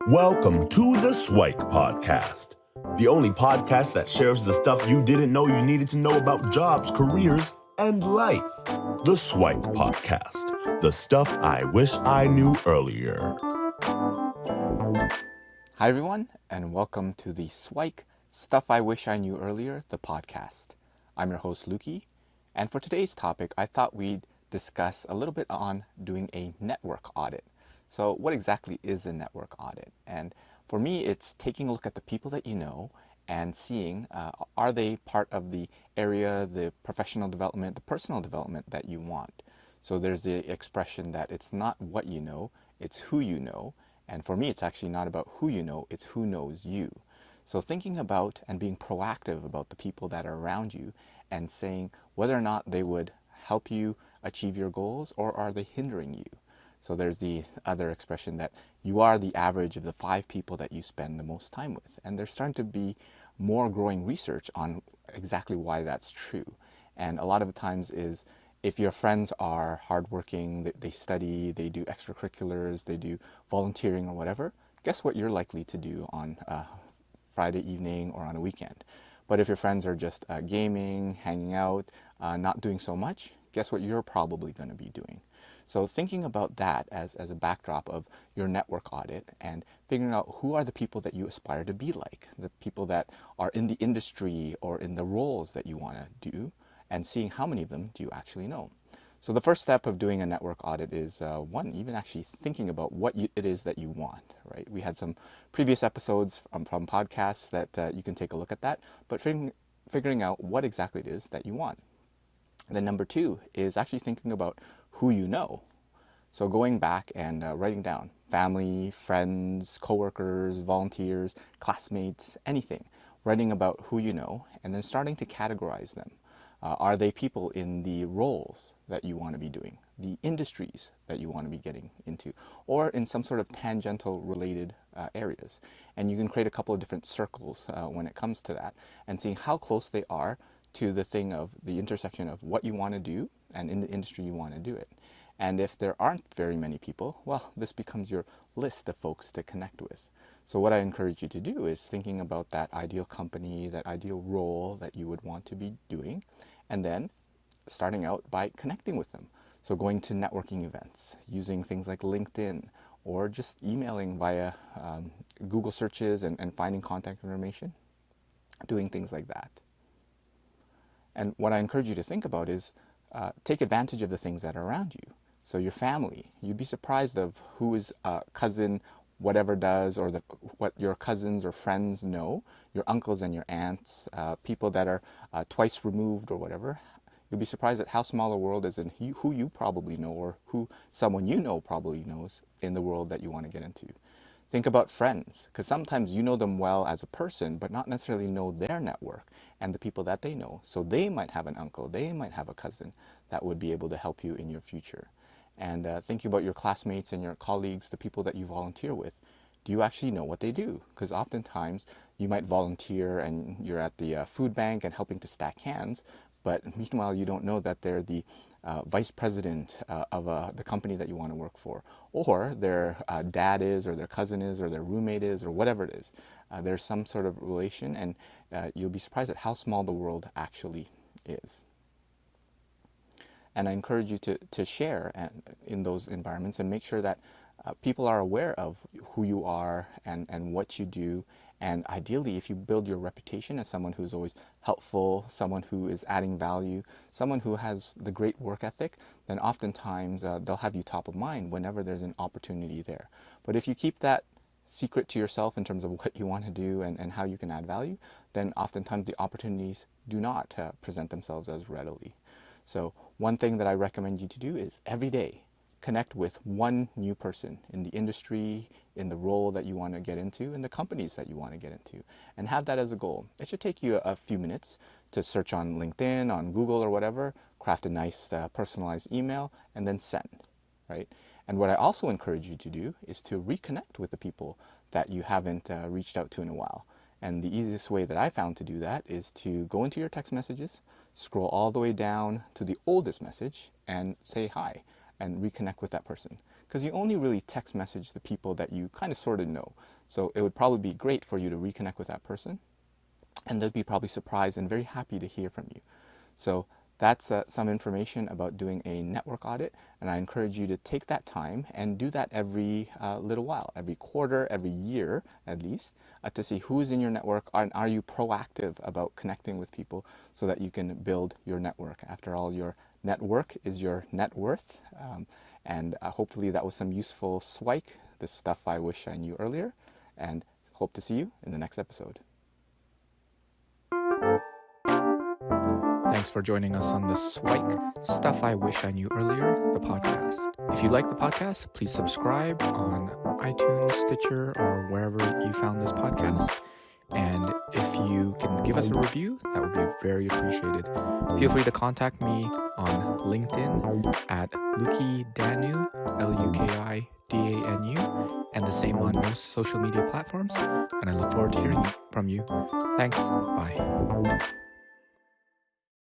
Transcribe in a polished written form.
Welcome to the SIWIKE podcast, the only podcast that shares the stuff you didn't know you needed to know about jobs, careers, and life. The SIWIKE podcast, the stuff I wish I knew earlier. Hi everyone, and welcome to the SIWIKE Stuff I Wish I Knew Earlier, the podcast. I'm your host, Lukey, and for today's topic, I thought we'd discuss a little bit on doing a network audit. So what exactly is a network audit? And for me, it's taking a look at the people that you know and seeing, are they part of the area, the professional development, the personal development that you want? So there's the expression that it's not what you know, it's who you know. And for me, it's actually not about who you know, it's who knows you. So thinking about and being proactive about the people that are around you and saying whether or not they would help you achieve your goals or are they hindering you. So there's the other expression that you are the average of the 5 people that you spend the most time with. And there's starting to be more growing research on exactly why that's true. And a lot of the times is if your friends are hardworking, they study, they do extracurriculars, they do volunteering or whatever, guess what you're likely to do on a Friday evening or on a weekend. But if your friends are just gaming, hanging out, not doing so much, guess what you're probably going to be doing. So thinking about that as a backdrop of your network audit and figuring out who are the people that you aspire to be like, the people that are in the industry or in the roles that you want to do, and seeing how many of them do you actually know. So the first step of doing a network audit is even actually thinking about what it is that you want, right? We had some previous episodes from podcasts that you can take a look at that, but figuring out what exactly it is that you want. Then number 2 is actually thinking about who you know. So going back and writing down family, friends, coworkers, volunteers, classmates, anything, writing about who you know, and then starting to categorize them. Are they people in the roles that you want to be doing, the industries that you want to be getting into, or in some sort of tangential related areas? And you can create a couple of different circles when it comes to that and seeing how close they are to the thing of the intersection of what you want to do and in the industry you want to do it. And if there aren't very many people, well, this becomes your list of folks to connect with. So what I encourage you to do is thinking about that ideal company, that ideal role that you would want to be doing, and then starting out by connecting with them. So going to networking events, using things like LinkedIn, or just emailing via Google searches and finding contact information, doing things like that. And what I encourage you to think about is take advantage of the things that are around you. So your family, you'd be surprised of who is cousin whatever does, or what your cousins or friends know, your uncles and your aunts, people that are twice removed or whatever. You'll be surprised at how small the world is and who you probably know or who someone you know probably knows in the world that you want to get into. Think about friends, because sometimes you know them well as a person, but not necessarily know their network and the people that they know. So they might have an uncle, they might have a cousin that would be able to help you in your future. And thinking about your classmates and your colleagues, the people that you volunteer with, do you actually know what they do? Because oftentimes you might volunteer and you're at the food bank and helping to stack cans, but meanwhile you don't know that they're the vice president of the company that you want to work for, or their dad is, or their cousin is, or their roommate is, or whatever it is. There's some sort of relation, and you'll be surprised at how small the world actually is. And I encourage you to share in those environments and make sure that people are aware of who you are and what you do. And ideally, if you build your reputation as someone who's always helpful, someone who is adding value, someone who has the great work ethic, then oftentimes they'll have you top of mind whenever there's an opportunity there. But if you keep that secret to yourself in terms of what you want to do and how you can add value, then oftentimes the opportunities do not present themselves as readily. So one thing that I recommend you to do is every day connect with one new person in the industry, in the role that you want to get into, in the companies that you want to get into, and have that as a goal. It should take you a few minutes to search on LinkedIn, on Google or whatever, craft a nice personalized email, and then send, right? And what I also encourage you to do is to reconnect with the people that you haven't reached out to in a while. And the easiest way that I found to do that is to go into your text messages, scroll all the way down to the oldest message and say hi and reconnect with that person. because you only really text message the people that you kind of sort of know. So it would probably be great for you to reconnect with that person, and they'll be probably surprised and very happy to hear from you. So that's some information about doing a network audit, and I encourage you to take that time and do that every little while, every quarter, every year at least, to see who's in your network, and are you proactive about connecting with people so that you can build your network. After all, your network is your net worth, and hopefully that was some useful SWIKE, the stuff I wish I knew earlier, and hope to see you in the next episode. Thanks for joining us on the SWIKE, Stuff I Wish I Knew Earlier, the podcast. If you like the podcast, please subscribe on iTunes, Stitcher, or wherever you found this podcast. And if you can give us a review, that would be very appreciated. Feel free to contact me on LinkedIn at Lukidanu, LUKIDANU, and the same on most social media platforms. And I look forward to hearing from you. Thanks. Bye.